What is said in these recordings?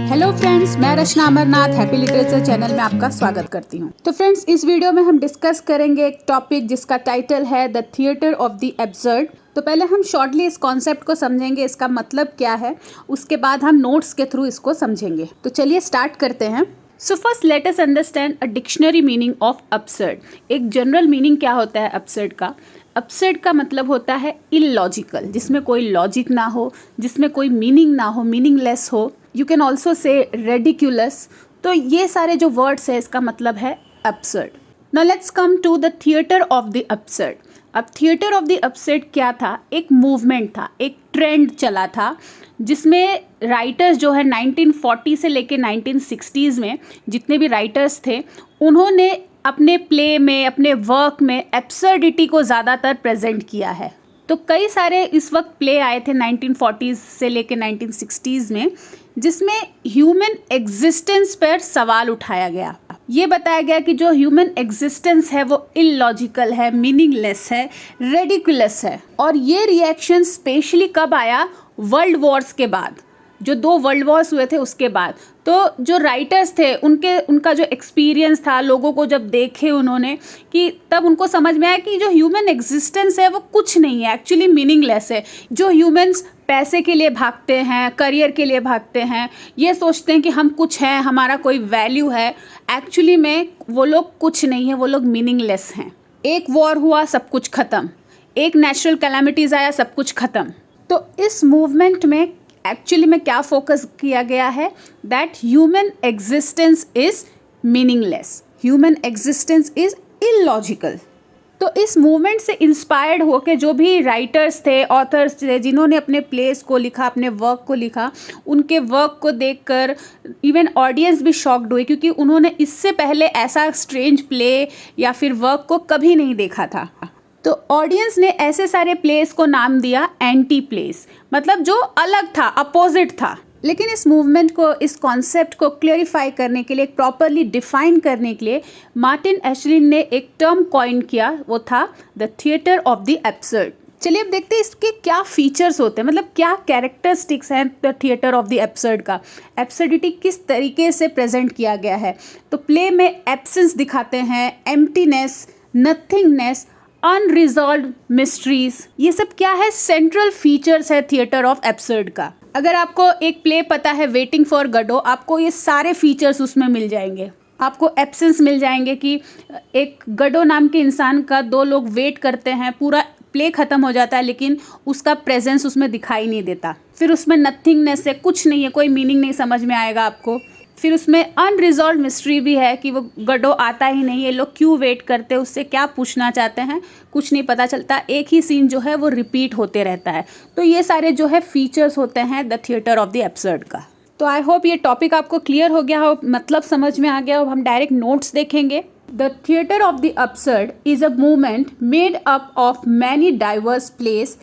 Hello friends, मैं रचना Amarnath happy literature channel में आपका स्वागत करती हूँ। तो फ्रेंड्स, इस वीडियो में हम डिस्कस करेंगे एक टॉपिक जिसका टाइटल है the theatre of the absurd. तो पहले हम शॉर्टली इस कॉन्सेप्ट को समझेंगे, इसका मतलब क्या है, उसके बाद हम नोट्स के थ्रू इसको समझेंगे। तो चलिए स्टार्ट करते हैं। So first let us understand a dictionary meaning of absurd. एक जनरल मीनिंग क्या होता है अपसर्ड का? अपसर्ड का मतलब होता है इलॉजिकल, जिसमें कोई लॉजिक ना हो, जिसमें कोई मीनिंग ना हो, मीनिंगलेस हो। You can also say ridiculous. तो ये सारे जो वर्ड्स है इसका मतलब है absurd. Now let's come to the theatre of the absurd. अब थिएटर ऑफ द अपसर्ड क्या था? एक मूवमेंट था, एक ट्रेंड चला था जिसमें राइटर्स जो है 1940 से लेके 1960s में जितने भी राइटर्स थे उन्होंने अपने प्ले में, अपने वर्क में एब्सर्डिटी को ज़्यादातर प्रेजेंट किया है। तो कई सारे इस वक्त प्ले आए थे 1940s से लेके 1960s में, जिसमें ह्यूमन एग्जिस्टेंस पर सवाल उठाया गया। ये बताया गया कि जो ह्यूमन एग्जिस्टेंस है वो इलॉजिकल है, मीनिंगलेस है, रेडिकुलस है। और ये रिएक्शन स्पेशली कब आया? वर्ल्ड वॉर्स के बाद, जो 2 वर्ल्ड वॉर्स हुए थे उसके बाद। तो जो राइटर्स थे उनका जो एक्सपीरियंस था, लोगों को जब देखे उन्होंने, कि तब उनको समझ में आया कि जो ह्यूमन एग्जिस्टेंस है वो कुछ नहीं है, एक्चुअली मीनिंगलेस है। जो ह्यूमंस पैसे के लिए भागते हैं, करियर के लिए भागते हैं, ये सोचते हैं कि हम कुछ हैं, हमारा कोई वैल्यू है, एक्चुअली में वो लोग कुछ नहीं है, वो लोग मीनिंगलेस हैं। एक वॉर हुआ, सब कुछ ख़त्म। एक नेचुरल कैलामिटीज़ आया, सब कुछ ख़त्म। तो इस मूवमेंट में एक्चुअली में क्या फोकस किया गया है? That human existence is meaningless, human existence is illogical. तो इस मूवमेंट से इंस्पायर्ड होकर जो भी राइटर्स थे, ऑथर्स थे, जिन्होंने अपने प्लेस को लिखा, अपने वर्क को लिखा, उनके वर्क को देखकर इवन ऑडियंस भी शॉक्ड हुई, क्योंकि उन्होंने इससे पहले ऐसा स्ट्रेंज प्ले या फिर वर्क को कभी नहीं देखा था। तो ऑडियंस ने ऐसे सारे प्लेस को नाम दिया एंटी प्लेस, मतलब जो अलग था, अपोजिट था। लेकिन इस मूवमेंट को, इस कॉन्सेप्ट को क्लियरिफाई करने के लिए, प्रॉपरली डिफाइन करने के लिए मार्टिन एशलिन ने एक टर्म कॉइन किया, वो था the theatre of the absurd. चलिए अब देखते हैं इसके क्या फीचर्स होते हैं, मतलब क्या कैरेक्टरिस्टिक्स हैं the theatre of the absurd का। एब्सर्डिटी किस तरीके से प्रेजेंट किया गया है? तो प्ले में एब्सेंस दिखाते हैं, एम्प्टीनेस, नथिंगनेस, अनरिजॉल्व्ड मिस्ट्रीज, ये सब क्या है? सेंट्रल फीचर्स है थिएटर ऑफ एब्सर्ड का। अगर आपको एक प्ले पता है वेटिंग फॉर गडो, आपको ये सारे फीचर्स उसमें मिल जाएंगे। आपको एब्सेंस मिल जाएंगे कि एक गडो नाम के इंसान का 2 लोग वेट करते हैं, पूरा प्ले खत्म हो जाता है लेकिन उसका प्रेजेंस उसमें दिखाई नहीं देता। फिर उसमें नथिंगनेस है, कुछ नहीं है, कोई मीनिंग नहीं समझ में आएगा आपको। फिर उसमें अनरिजॉल्व मिस्ट्री भी है कि वो गडो आता ही नहीं, ये लोग क्यों वेट करते हैं, उससे क्या पूछना चाहते हैं, कुछ नहीं पता चलता। एक ही सीन जो है वो रिपीट होते रहता है। तो ये सारे जो है फीचर्स होते हैं the theatre of the absurd का। तो आई होप ये टॉपिक आपको क्लियर हो गया हो, मतलब समझ में आ गया हो। हम डायरेक्ट नोट्स देखेंगे। The theatre of the absurd is a movement made up of many diverse plays,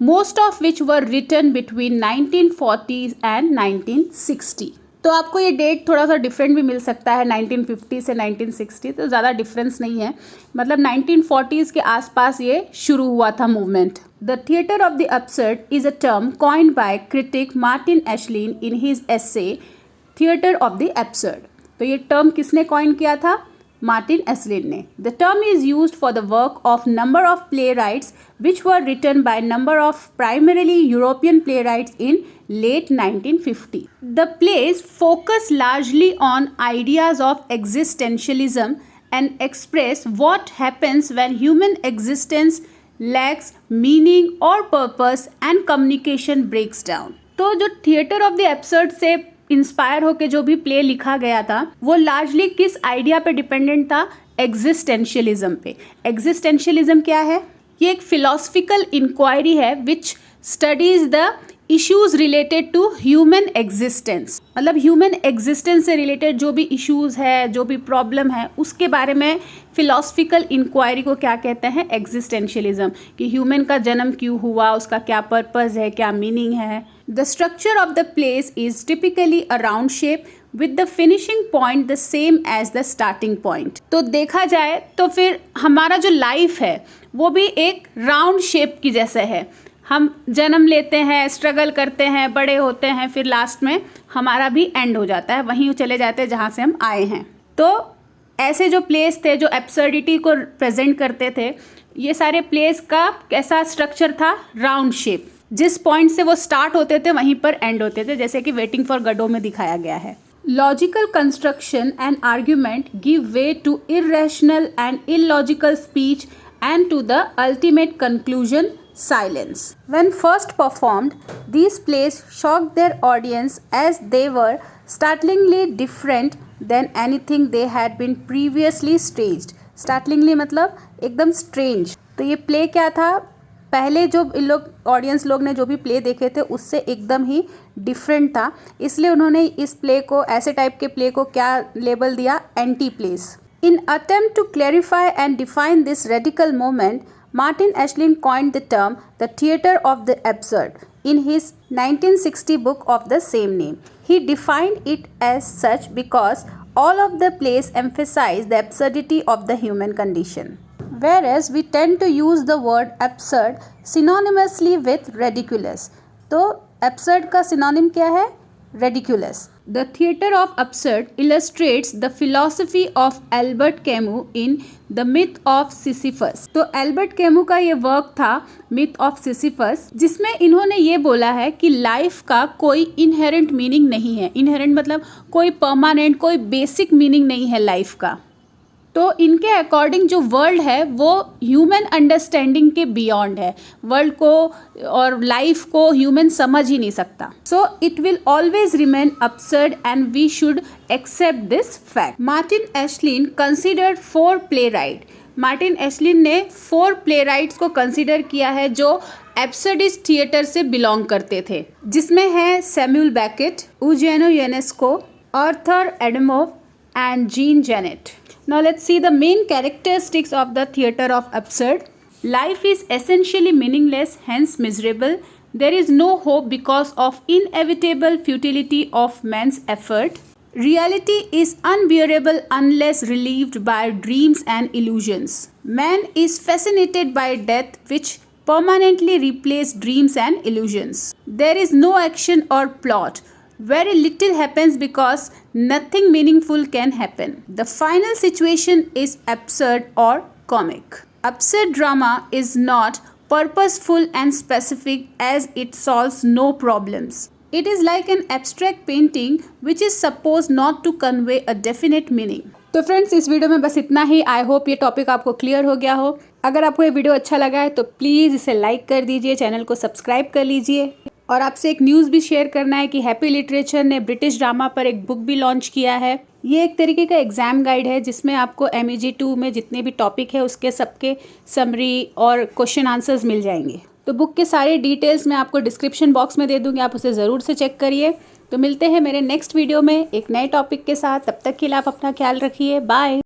most of which were written between 1940 and 1960। तो आपको ये डेट थोड़ा सा डिफरेंट भी मिल सकता है, 1950 से 1960, तो ज़्यादा डिफरेंस नहीं है, मतलब 1940s के आसपास ये शुरू हुआ था movement. The theatre of the absurd is a term coined by critic Martin Esslin in his essay theatre of the absurd. तो ये टर्म किसने कॉइन किया था? मार्टिन एशलिन ने। The term is used for the work of number of playwrights which were written by number of primarily European playwrights in late 1950. The plays focus largely on ideas of existentialism and express what happens when human existence lacks meaning or purpose and communication breaks down. तो जो theatre of the absurd से inspire होके जो भी play लिखा गया था वो लार्जली किस आइडिया पे डिपेंडेंट था? एग्जिस्टेंशियलिज्म पे। एग्जिस्टेंशियलिज्म क्या है? ये एक फिलोसफिकल इंक्वायरी है which studies the issues related to human existence, मतलब ह्यूमन एग्जिस्टेंस से रिलेटेड जो भी इश्यूज है, जो भी प्रॉब्लम है, उसके बारे में फिलोसफिकल इंक्वायरी को क्या कहते हैं? एग्जिस्टेंशियलिज्म। कि ह्यूमन का जन्म क्यों हुआ, उसका क्या पर्पस है, क्या मीनिंग है। The structure of the plays is typically a round shape with the finishing point the same as the starting point. तो देखा जाए तो फिर हमारा जो लाइफ है वो भी एक राउंड शेप की जैसे है। हम जन्म लेते हैं, स्ट्रगल करते हैं, बड़े होते हैं, फिर लास्ट में हमारा भी एंड हो जाता है, वहीं चले जाते हैं जहाँ से हम आए हैं। तो ऐसे जो प्लेस थे जो एब्सर्डिटी को प्रेजेंट करते थे, ये सारे प्लेस का कैसा स्ट्रक्चर था, राउंड शेप। जिस पॉइंट से वो स्टार्ट होते थे वहीं पर एंड होते थे, जैसे कि वेटिंग फॉर गडो में दिखाया गया है। Logical construction and argument give way to irrational and illogical speech and to the ultimate conclusion, silence. When first performed, these plays shocked their audience as they were startlingly different than anything they had been previously staged. Startlingly मतलब एकदम strange। तो ये play क्या था, पहले जो इन लोग audience लोग ने जो भी प्ले देखे थे उससे एकदम ही डिफरेंट था, इसलिए उन्होंने इस प्ले को, ऐसे टाइप के प्ले को क्या लेबल दिया, anti place. In attempt to clarify and define this radical moment, Martin Aeschligen coined the term the theatre of the absurd in his 1960 book of the same name. He defined it as such because all of the plays emphasize the absurdity of the human condition, whereas we tend to use the word absurd synonymously with ridiculous. तो absurd का synonym क्या है, ridiculous. The theatre of absurd illustrates the philosophy of Albert Camus in The Myth of Sisyphus. तो Albert Camus का ये work था myth of Sisyphus, जिसमें इन्होंने ये बोला है कि लाइफ का कोई इनहेरेंट मीनिंग नहीं है। इनहेरेंट मतलब कोई परमानेंट, कोई बेसिक मीनिंग नहीं है लाइफ का। तो इनके अकॉर्डिंग जो वर्ल्ड है वो ह्यूमन अंडरस्टैंडिंग के बियॉन्ड है। वर्ल्ड को और लाइफ को ह्यूमन समझ ही नहीं सकता। So it will always remain absurd and we should accept this fact. Martin Esslin considered 4 playwright. Martin Esslin ने 4 प्लेराइट्स को कंसिडर किया है जो एब्सर्डिस्ट थिएटर से बिलोंग करते थे, जिसमें है Samuel Beckett, Eugene Ionesco, Arthur Adamov and Jean Genet. Now let's see the main characteristics of the theatre of absurd. Life is essentially meaningless, hence miserable. There is no hope because of inevitable futility of man's effort. Reality is unbearable unless relieved by dreams and illusions. Man is fascinated by death, which permanently replaces dreams and illusions. There is no action or plot. Very little happens because nothing meaningful can happen. The final situation is absurd or comic. Absurd drama is not purposeful and specific as it solves no problems. It is like an abstract painting which is supposed not to convey a definite meaning. तो friends, इस video में बस इतना ही। I hope ये topic आपको clear हो गया हो। अगर आपको ये वीडियो अच्छा लगा है तो प्लीज़ इसे लाइक कर दीजिए, चैनल को सब्सक्राइब कर लीजिए। और आपसे एक न्यूज़ भी शेयर करना है कि हैप्पी लिटरेचर ने ब्रिटिश ड्रामा पर एक बुक भी लॉन्च किया है। ये एक तरीके का एग्ज़ाम गाइड है जिसमें आपको MEG 2 में जितने भी टॉपिक है उसके सबके समरी और क्वेश्चन आंसर्स मिल जाएंगे। तो बुक के सारे डिटेल्स मैं आपको डिस्क्रिप्शन बॉक्स में दे दूँगी, आप उसे ज़रूर से चेक करिए। तो मिलते हैं मेरे नेक्स्ट वीडियो में एक नए टॉपिक के साथ। तब तक के लिए आप अपना ख्याल रखिए। बाय।